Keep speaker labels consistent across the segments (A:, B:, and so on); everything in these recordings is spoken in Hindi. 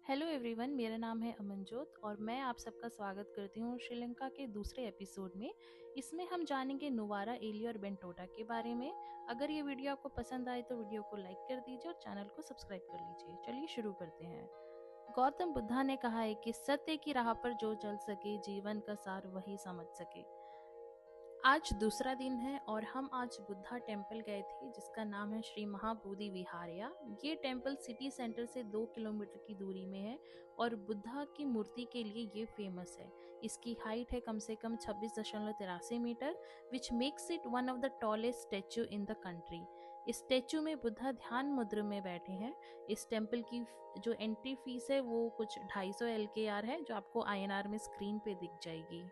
A: हेलो एवरीवन, मेरा नाम है अमनजोत और मैं आप सबका स्वागत करती हूँ श्रीलंका के दूसरे एपिसोड में। इसमें हम जानेंगे नुवारा एली और बेंटोटा के बारे में। अगर ये वीडियो आपको पसंद आए तो वीडियो को लाइक कर दीजिए और चैनल को सब्सक्राइब कर लीजिए। चलिए शुरू करते हैं। गौतम बुद्धा ने कहा है कि सत्य की राह पर जो चल सके, जीवन का सार वही समझ सके। आज दूसरा दिन है और हम आज बुद्धा टेम्पल गए थे जिसका नाम है श्री महाबोधि विहारया। ये टेम्पल सिटी सेंटर से 2 किलोमीटर की दूरी में है और बुद्धा की मूर्ति के लिए ये फेमस है। इसकी हाइट है कम से कम 26.83 metre, which makes it one of the tallest statue in the country. इस स्टेच्यू में बुद्धा ध्यान मुद्रा में बैठे हैं। इस टेम्पल की जो एंट्री फीस है वो कुछ 250 LKR है, जो आपको INR में स्क्रीन पे दिख जाएगी।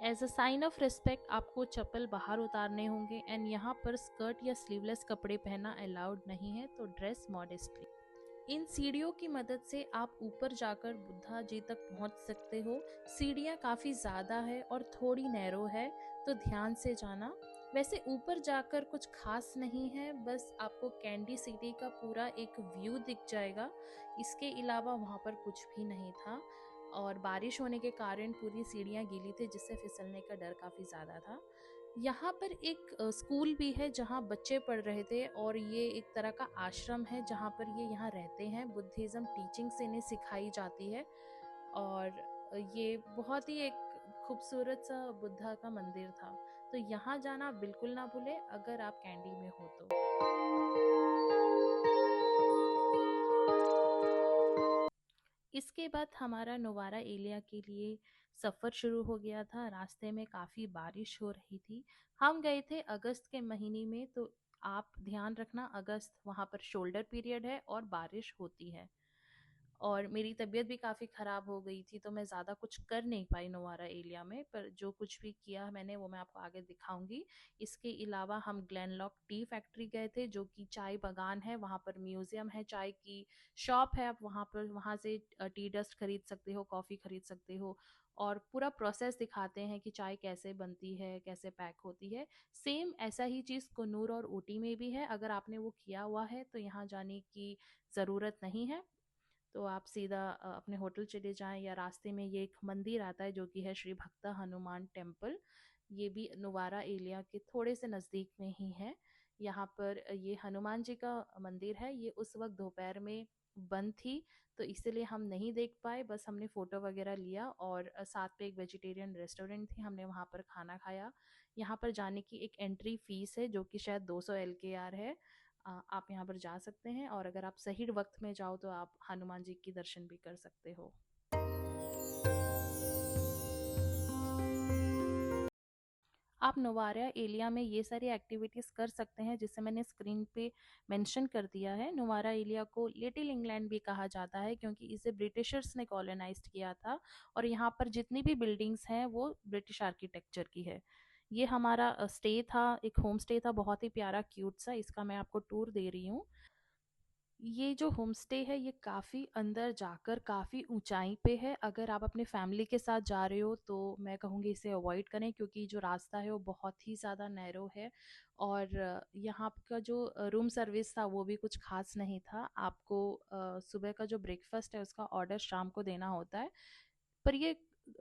A: As a sign of respect आपको चप्पल बाहर उतारने होंगे एंड यहाँ पर स्कर्ट या स्लीवलेस कपड़े पहनना अलाउड नहीं है, तो ड्रेस मॉडेस्टली। इन सीढ़ियों की मदद से आप ऊपर जाकर बुद्धा जी तक पहुंच सकते हो। सीढ़ियाँ काफ़ी ज़्यादा है और थोड़ी नैरो है, तो ध्यान से जाना। वैसे ऊपर जाकर कुछ खास नहीं है, बस आपको कैंडी सिटी का पूरा एक व्यू दिख जाएगा। इसके अलावा वहाँ पर कुछ भी नहीं था और बारिश होने के कारण पूरी सीढ़ियाँ गीली थी, जिससे फिसलने का डर काफ़ी ज़्यादा था। यहाँ पर एक स्कूल भी है जहाँ बच्चे पढ़ रहे थे और ये एक तरह का आश्रम है जहाँ पर ये यहाँ रहते हैं। बुद्धिज़्म टीचिंग्स इन्हें सिखाई जाती है और ये बहुत ही एक खूबसूरत सा बुद्धा का मंदिर था। तो यहाँ जाना बिल्कुल ना भूले अगर आप कैंडी में हो तो। इसके बाद हमारा नोवारा एलिया के लिए सफ़र शुरू हो गया था। रास्ते में काफ़ी बारिश हो रही थी। हम गए थे अगस्त के महीने में, तो आप ध्यान रखना अगस्त वहाँ पर शोल्डर पीरियड है और बारिश होती है। और मेरी तबीयत भी काफ़ी ख़राब हो गई थी, तो मैं ज़्यादा कुछ कर नहीं पाई नोवारा एलिया में, पर जो कुछ भी किया मैंने वो मैं आपको आगे दिखाऊंगी। इसके अलावा हम ग्लेनलॉक टी फैक्ट्री गए थे, जो कि चाय बागान है। वहाँ पर म्यूज़ियम है, चाय की शॉप है। आप वहाँ से टी डस्ट खरीद सकते हो, कॉफ़ी खरीद सकते हो और पूरा प्रोसेस दिखाते हैं कि चाय कैसे बनती है, कैसे पैक होती है। सेम ऐसा ही चीज़ कुन्नूर और ऊटी में भी है। अगर आपने वो किया हुआ है तो यहाँ जाने की ज़रूरत नहीं है, तो आप सीधा अपने होटल चले जाएं, या रास्ते में ये एक मंदिर आता है जो कि है श्री भक्ता हनुमान टेम्पल। ये भी नुवारा एलिया के थोड़े से नज़दीक में ही है। यहाँ पर ये हनुमान जी का मंदिर है। ये उस वक्त दोपहर में बंद थी, तो इसीलिए हम नहीं देख पाए। बस हमने फ़ोटो वगैरह लिया और साथ पे एक वेजिटेरियन रेस्टोरेंट थी, हमने वहाँ पर खाना खाया। यहाँ पर जाने की एक एंट्री फ़ीस है जो कि शायद 200 LKR है। आप यहाँ पर जा सकते हैं और अगर आप सही वक्त में जाओ तो आप हनुमान जी की दर्शन भी कर सकते हो। आप नोवारा एलिया में ये सारी एक्टिविटीज़ कर सकते हैं जिसे मैंने स्क्रीन पे मेंशन कर दिया है। नोवारा एलिया को लिटिल इंग्लैंड भी कहा जाता है क्योंकि इसे ब्रिटिशर्स ने कॉलोनाइज्ड किया था और यहाँ पर जितनी भी बिल्डिंग्स हैं वो ब्रिटिश आर्किटेक्चर की है। ये हमारा स्टे था, एक होम स्टे था, बहुत ही प्यारा क्यूट सा। इसका मैं आपको टूर दे रही हूँ। ये जो होम स्टे है ये काफ़ी अंदर जाकर काफ़ी ऊंचाई पे है। अगर आप अपने फैमिली के साथ जा रहे हो तो मैं कहूँगी इसे अवॉइड करें, क्योंकि जो रास्ता है वो बहुत ही ज़्यादा नैरो है और यहाँ का जो रूम सर्विस था वो भी कुछ खास नहीं था। आपको सुबह का जो ब्रेकफास्ट है उसका ऑर्डर शाम को देना होता है। पर ये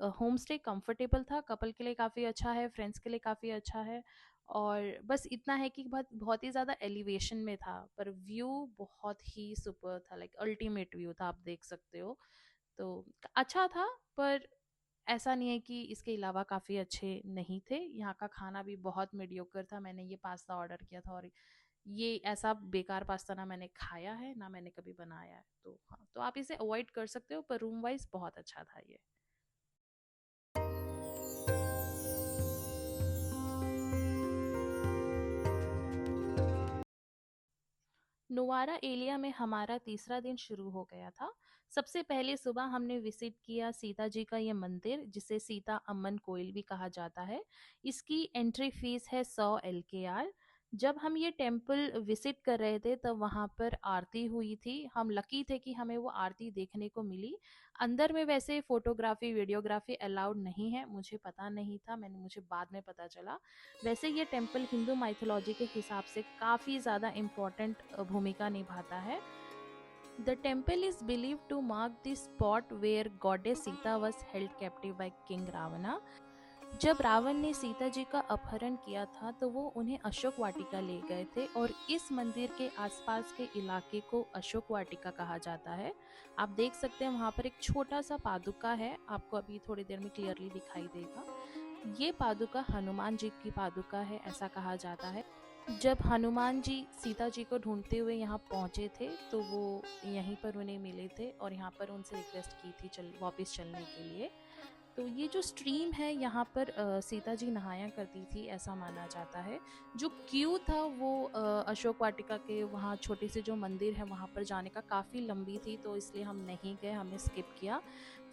A: होम स्टे कम्फर्टेबल था, कपल के लिए काफ़ी अच्छा है, फ्रेंड्स के लिए काफ़ी अच्छा है। और बस इतना है कि बहुत बहुत ही ज़्यादा एलिवेशन में था, पर व्यू बहुत ही सुपर था, लाइक अल्टीमेट व्यू था, आप देख सकते हो। तो अच्छा था, पर ऐसा नहीं है कि इसके अलावा काफ़ी अच्छे नहीं थे। यहाँ का खाना भी बहुत मीडियोकर था। मैंने ये पास्ता ऑर्डर किया था और ये ऐसा बेकार पास्ता ना मैंने खाया है ना मैंने कभी बनाया है। तो हाँ, तो आप इसे अवॉइड कर सकते हो, पर रूम वाइज बहुत अच्छा था ये। नोवारा एलिया में हमारा तीसरा दिन शुरू हो गया था। सबसे पहले सुबह हमने विजिट किया सीता जी का ये मंदिर, जिसे सीता अम्मन कोइल भी कहा जाता है। इसकी एंट्री फीस है 100 LKR। जब हम ये टेम्पल विजिट कर रहे थे तब वहाँ पर आरती हुई थी। हम लकी थे कि हमें वो आरती देखने को मिली। अंदर में वैसे फोटोग्राफी वीडियोग्राफी अलाउड नहीं है, मुझे पता नहीं था, मुझे बाद में पता चला। वैसे ये टेम्पल हिंदू माइथोलॉजी के हिसाब से काफ़ी ज़्यादा इम्पोर्टेंट भूमिका निभाता है। The temple is believed to mark the spot where goddess Sita was held captive by King Ravana. जब रावण ने सीता जी का अपहरण किया था तो वो उन्हें अशोक वाटिका ले गए थे और इस मंदिर के आसपास के इलाके को अशोक वाटिका कहा जाता है। आप देख सकते हैं वहाँ पर एक छोटा सा पादुका है, आपको अभी थोड़ी देर में क्लियरली दिखाई देगा। ये पादुका हनुमान जी की पादुका है, ऐसा कहा जाता है। जब हनुमान जी सीता जी को ढूंढते हुए यहाँ पहुँचे थे तो वो यहीं पर उन्हें मिले थे और यहाँ पर उनसे रिक्वेस्ट की थी वापस चलने के लिए। तो ये जो स्ट्रीम है यहाँ पर सीता जी नहाया करती थी, ऐसा माना जाता है। जो क्यू था वो अशोक वाटिका के वहाँ छोटे से जो मंदिर है वहाँ पर जाने का काफ़ी लंबी थी, तो इसलिए हम नहीं गए, हमने स्किप किया।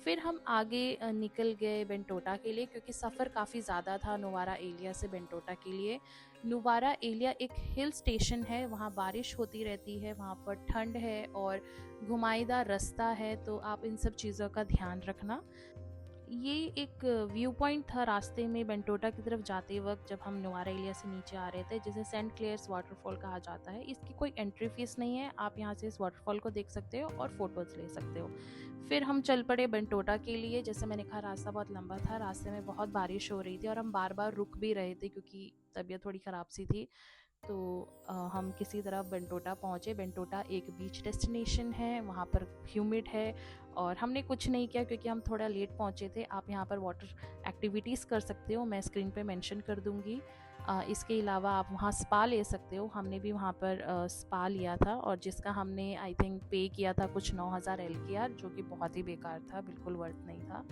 A: फिर हम आगे निकल गए बेंटोटा के लिए, क्योंकि सफ़र काफ़ी ज़्यादा था नुवारा एलिया से बेंटोटा के लिए। नुवारा एलिया एक हिल स्टेशन है, वहाँ बारिश होती रहती है, वहाँ पर ठंड है और घुमाईदार रास्ता है, तो आप इन सब चीज़ों का ध्यान रखना। ये एक व्यू पॉइंट था रास्ते में बेंटोटा की तरफ जाते वक्त, जब हम नुवारा एलिया से नीचे आ रहे थे, जिसे सेंट क्लेयर्स वाटरफॉल कहा जाता है। इसकी कोई एंट्री फीस नहीं है, आप यहाँ से इस वाटरफॉल को देख सकते हो और फोटोज ले सकते हो। फिर हम चल पड़े बेंटोटा के लिए। जैसे मैंने कहा रास्ता बहुत लंबा था, रास्ते में बहुत बारिश हो रही थी और हम बार बार रुक भी रहे थे क्योंकि तबीयत थोड़ी ख़राब सी थी। तो हम किसी तरह बेंटोटा पहुँचे। बेंटोटा एक बीच डेस्टिनेशन है, वहाँ पर ह्यूमिड है और हमने कुछ नहीं किया क्योंकि हम थोड़ा लेट पहुँचे थे। आप यहाँ पर वाटर एक्टिविटीज़ कर सकते हो, मैं स्क्रीन पे मेंशन कर दूँगी। इसके अलावा आप वहाँ स्पा ले सकते हो, हमने भी वहाँ पर स्पा लिया था और जिसका हमने आई थिंक पे किया था कुछ 9000 LKR, जो कि बहुत ही बेकार था, बिल्कुल वर्थ नहीं था।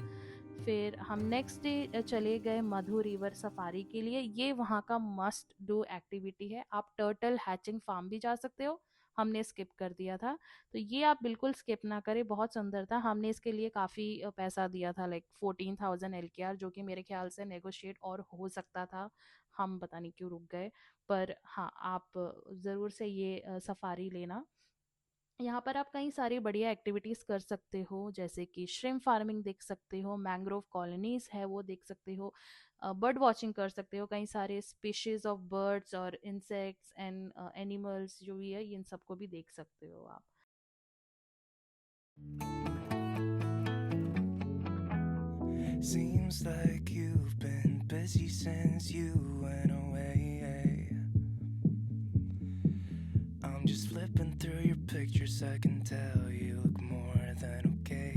A: फिर हम नेक्स्ट डे चले गए मधु रिवर सफारी के लिए। ये वहाँ का मस्ट डू एक्टिविटी है। आप टर्टल हैचिंग फार्म भी जा सकते हो, हमने स्किप कर दिया था। तो ये आप बिल्कुल स्किप ना करें, बहुत सुंदर था। हमने इसके लिए काफ़ी पैसा दिया था, लाइक 14,000 LKR, जो कि मेरे ख्याल से नेगोशिएट और हो सकता था, हम पता नहीं क्यों रुक गए। पर हाँ, आप ज़रूर से ये सफारी लेना। यहाँ पर आप कई सारी बढ़िया एक्टिविटीज़ कर सकते हो, जैसे कि श्रिम्प फार्मिंग देख सकते हो, मैंग्रोव कॉलोनीज़ है वो देख सकते हो, बर्ड वॉचिंग कर सकते हो, कई सारे स्पीशीज़ ऑफ बर्ड्स और इंसेक्ट्स एंड एनिमल्स जो भी है इन सबको भी देख सकते हो आप।
B: Seems like you've been busy since you went away. I'm just flipping through your pictures, I can tell you look more than okay.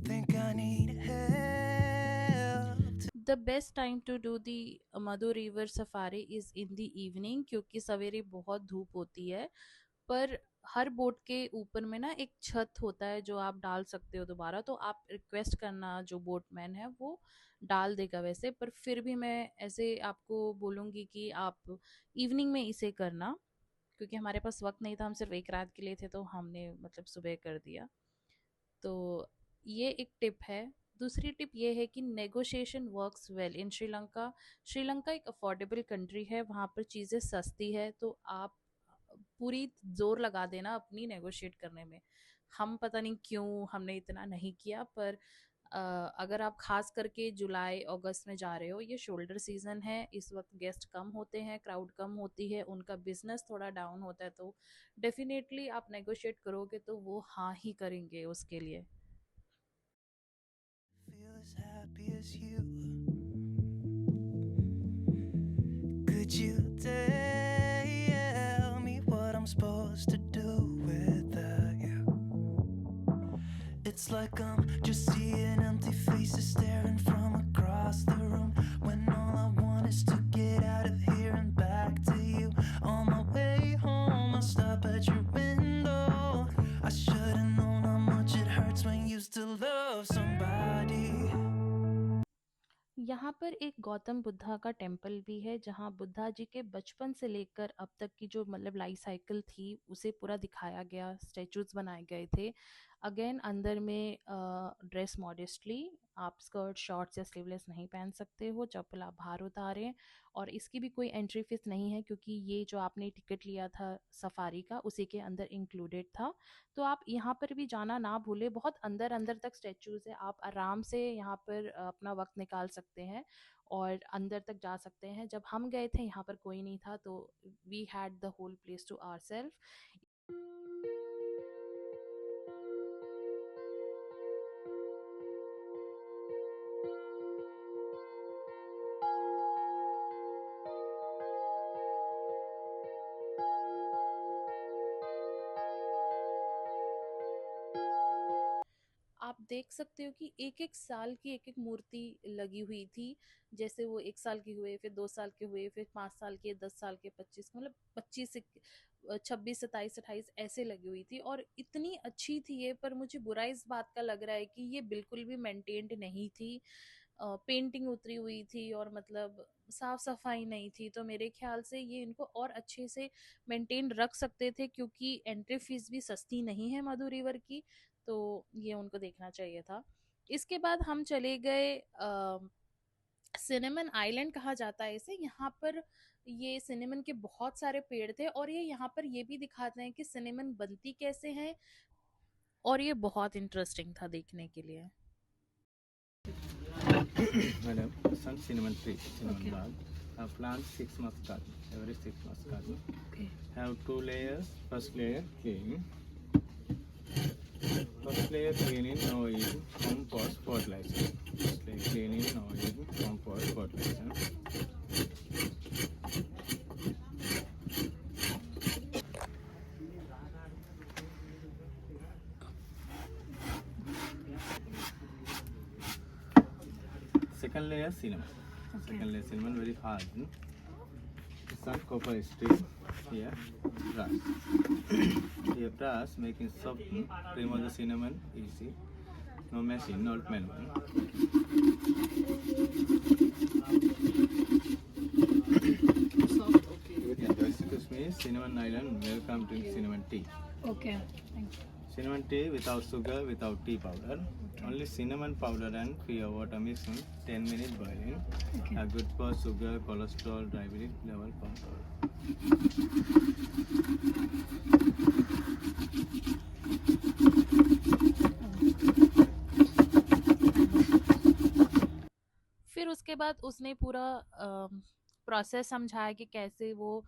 B: Think I need help.
A: The best time to do the Madhu river safari is in the evening, क्योंकि सवेरे बहुत धूप होती है। पर हर बोट के ऊपर में ना एक छत होता है जो आप डाल सकते हो दोबारा, तो आप रिक्वेस्ट करना, जो बोटमैन है वो डाल देगा वैसे। पर फिर भी मैं ऐसे आपको बोलूँगी कि आप इवनिंग में इसे करना, क्योंकि हमारे पास वक्त नहीं था, हम सिर्फ एक रात के लिए थे, तो हमने मतलब सुबह कर दिया। तो ये एक टिप है। दूसरी टिप ये है कि negotiation works well in Sri Lanka. Sri Lanka एक अफोर्डेबल कंट्री है, वहाँ पर चीज़ें सस्ती है, तो आप पूरी ज़ोर लगा देना अपनी नेगोशिएट करने में। हम पता नहीं क्यों हमने इतना नहीं किया, पर अगर आप खास करके जुलाई अगस्त में जा रहे हो, ये शोल्डर सीजन है, इस वक्त गेस्ट कम होते हैं, क्राउड कम होती है, उनका बिजनेस थोड़ा डाउन होता है, तो डेफिनेटली आप नेगोशिएट करोगे तो वो हाँ ही करेंगे उसके लिए।
B: Feel as happy as you. Could you tell me what I'm supposed to do without you? It's like I'm just seeing empty faces staring from across the room, when all I want is to get out of here and back to you. On my way home, I'll stop at your window. I should've known how much it hurts when you still love somebody.
A: यहाँ पर एक गौतम बुद्धा का टेम्पल भी है, जहाँ बुद्धा जी के बचपन से लेकर अब तक की जो मतलब लाइफ साइकिल थी उसे पूरा दिखाया गया, स्टैचूज बनाए गए थे। अगेन अंदर में ड्रेस मॉडेस्टली, आप स्कर्ट शॉर्ट्स या स्लीवलेस नहीं पहन सकते हो, चप्पल आप बाहर उतारें। और इसकी भी कोई एंट्री फीस नहीं है, क्योंकि ये जो आपने टिकट लिया था सफारी का उसी के अंदर इंक्लूडेड था। तो आप यहाँ पर भी जाना ना भूलें, बहुत अंदर अंदर तक स्टैचूज़ है, आप आराम से यहाँ पर अपना वक्त निकाल सकते हैं। और अंदर तक जा सकते हैं। जब हम गए थे यहाँ पर कोई नहीं था, तो we had the whole place to ourselves. आप देख सकते हो कि एक-एक साल की एक-एक मूर्ति लगी हुई थी। जैसे वो 1 साल के हुए, फिर 2 साल के हुए, फिर 5 साल के, 10 साल के, 25, मतलब 25 से 26, 27, 28 ऐसे लगी हुई थी और इतनी अच्छी थी ये। पर मुझे बुरा इस बात का लग रहा है कि ये बिल्कुल भी मेंटेन्ड नहीं थी। पेंटिंग उतरी हुई थी और मतलब साफ-सफाई नहीं थी। तो मेरे ख्याल से ये इनको और अच्छे से मेंटेन रख सकते थे, क्योंकि एंट्री फीस भी सस्ती नहीं है मधु रिवर की। तो ये उनको देखना चाहिए था। इसके बाद हम चले गए सिनेमन आइलैंड कहा जाता है इसे। यहाँ पर ये सिनेमन के बहुत सारे पेड़ थे और ये यहाँ पर ये भी दिखाते हैं कि सिनेमन बनती कैसे है, और ये बहुत इंटरेस्टिंग था देखने के लिए।
C: Madam, some cinnamon tree, cinnamon
A: Okay.
C: bud. Plant 6 months garden, every 6 months garden.
A: Okay.
C: Have 2 layers. First layer clean. First layer cleaning, oil, compost, fertilizer. First layer cleaning, oil, compost, fertilizer. Second layer cinnamon.
A: Okay.
C: Second layer cinnamon very hard. Some copper string here brush. Here brush making soft. Remove the cinnamon easy. No machine, not manual.
A: Soft, okay.
C: Yeah, excuse me, cinnamon island. Welcome to cinnamon tea.
A: Okay, thank you.
C: Cinnamon tea without sugar, without tea powder. Only cinnamon powder and clear water mixing. 10 minutes boiling.
A: Okay.
C: Good for sugar, cholesterol, diabetes level control.
A: फिर उसके बाद उसने पूरा प्रोसेस समझाया कि कैसे वो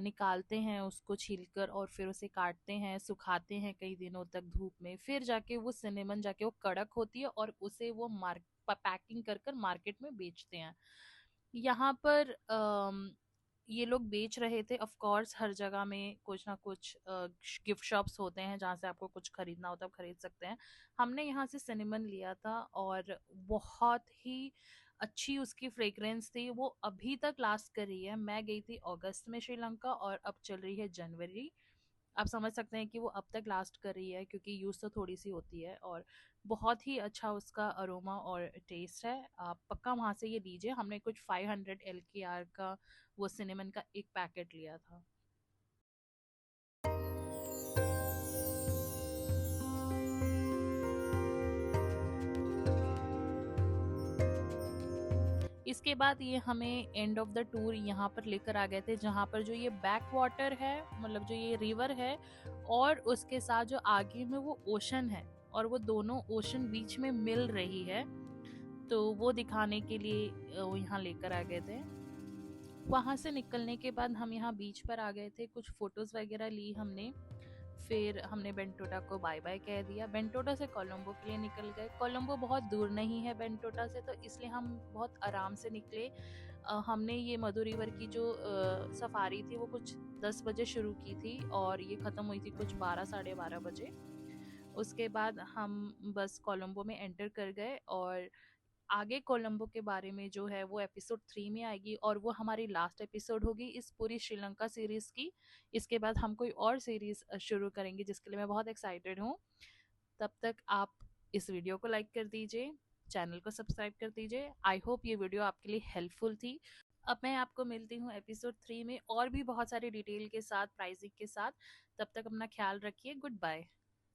A: निकालते हैं उसको छीलकर, और फिर उसे काटते हैं, सुखाते हैं कई दिनों तक धूप में, फिर जाके वो सिनेमन जाके वो कड़क होती है और उसे वो पैकिंग कर कर मार्केट में बेचते हैं। यहाँ पर ये लोग बेच रहे थे। ऑफ कोर्स हर जगह में कुछ ना कुछ गिफ्ट शॉप्स होते हैं जहाँ से आपको कुछ खरीदना होता है, आप खरीद सकते हैं। हमने यहाँ से सिनेमन लिया था और बहुत ही अच्छी उसकी फ्रेग्रेंस थी। वो अभी तक लास्ट कर रही है। मैं गई थी अगस्त में श्रीलंका और अब चल रही है जनवरी। आप समझ सकते हैं कि वो अब तक लास्ट कर रही है, क्योंकि यूज़ तो थोड़ी सी होती है। और बहुत ही अच्छा उसका अरोमा और टेस्ट है। आप पक्का वहाँ से ये लीजिए। हमने कुछ 500 LKR का वो सिनेमन का एक पैकेट लिया था। इसके बाद ये हमें एंड ऑफ द टूर यहाँ पर लेकर आ गए थे, जहाँ पर जो ये बैक वाटर है, मतलब जो ये रिवर है, और उसके साथ जो आगे में वो ओशन है, और वो दोनों ओशन बीच में मिल रही है। तो वो दिखाने के लिए वो यहाँ लेकर आ गए थे। वहाँ से निकलने के बाद हम यहाँ बीच पर आ गए थे, कुछ फोटोज़ वगैरह ली हमने। फिर हमने बेंटोटा को बाय बाय कह दिया। बेंटोटा से कोलंबो के लिए निकल गए। कोलंबो बहुत दूर नहीं है बेंटोटा से, तो इसलिए हम बहुत आराम से निकले। हमने ये मधु रिवर की जो सफारी थी वो कुछ 10 बजे शुरू की थी और ये ख़त्म हुई थी कुछ 12 साढ़े 12 बजे। उसके बाद हम बस कोलंबो में एंटर कर गए, और आगे कोलंबो के बारे में जो है वो एपिसोड 3 में आएगी, और वो हमारी लास्ट एपिसोड होगी इस पूरी श्रीलंका सीरीज़ की। इसके बाद हम कोई और सीरीज़ शुरू करेंगे, जिसके लिए मैं बहुत एक्साइटेड हूँ। तब तक आप इस वीडियो को लाइक कर दीजिए, चैनल को सब्सक्राइब कर दीजिए। आई होप ये वीडियो आपके लिए हेल्पफुल थी। अब मैं आपको मिलती हूँ एपिसोड 3 में और भी बहुत सारी डिटेल के साथ, प्राइसिंग के साथ। तब तक अपना ख्याल रखिए। Good bye.